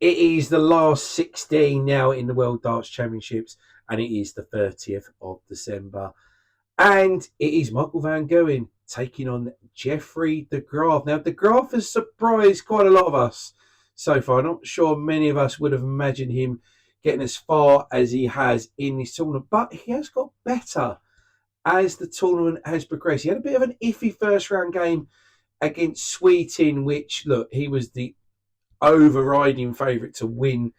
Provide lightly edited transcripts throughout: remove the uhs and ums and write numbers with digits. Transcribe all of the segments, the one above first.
It is the last 16 now in the World Darts Championships, and it is the 30th of December. And it is Michael van Gerwen taking on Jeffrey de Graaf. Now, de Graaf has surprised quite a lot of us so far. I'm not sure many of us would have imagined him getting as far as he has in this tournament, but he has got better as the tournament has progressed. He had a bit of an iffy first round game against Sweetin, which, look, he was the overriding favourite to win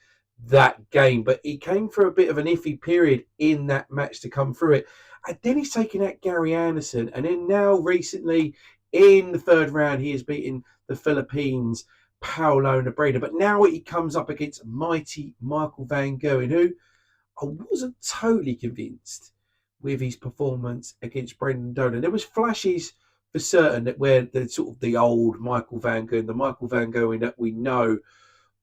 that game. But he came through a bit of an iffy period in that match to come through it. And then he's taken out Gary Anderson. And then now recently in the third round, he has beaten the Philippines, Paulo Nobreda. But now he comes up against mighty Michael van Gerwen, who I wasn't totally convinced with his performance against Brendan Dolan. There was flashes for certain that where the sort of the old Michael van Gerwen, the Michael van Gerwen that we know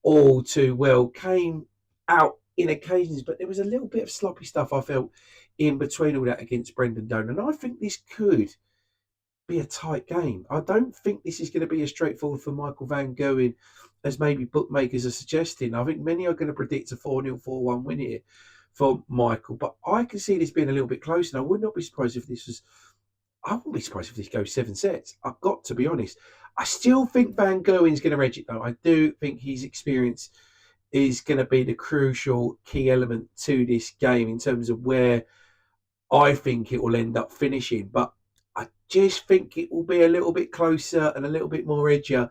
all too well, came out in occasions, but there was a little bit of sloppy stuff I felt in between all that against Brendan Dolan. And I think this could be a tight game. I don't think this is going to be as straightforward for Michael van Gerwen as maybe bookmakers are suggesting. I think many are going to predict a 4-0, 4-1 win here for Michael, but I can see this being a little bit close, and I would not be surprised if this was. I wouldn't be surprised if this goes 7 sets. I've got to be honest. I still think Van Gerwen's going to edge it, though. I do think his experience is going to be the crucial key element to this game in terms of where I think it will end up finishing. But I just think it will be a little bit closer and a little bit more edgier.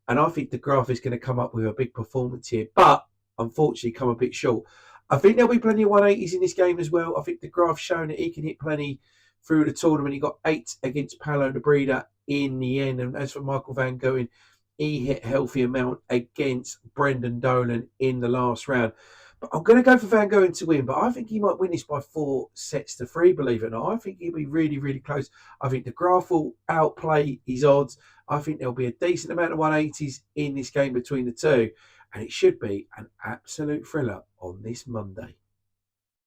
And I think the Graaf is going to come up with a big performance here, but unfortunately come a bit short. I think there'll be plenty of 180s in this game as well. I think the Graaf's shown that he can hit plenty through the tournament. He got 8 against Paulo Nobreda in the end. And as for Michael van Gerwen, he hit a healthy amount against Brendan Dolan in the last round. But I'm going to go for Van Gerwen to win, but I think he might win this by 4 sets to 3, believe it or not. I think he'll be really, really close. I think the Graaf will outplay his odds. I think there'll be a decent amount of 180s in this game between the two, and it should be an absolute thriller on this Monday.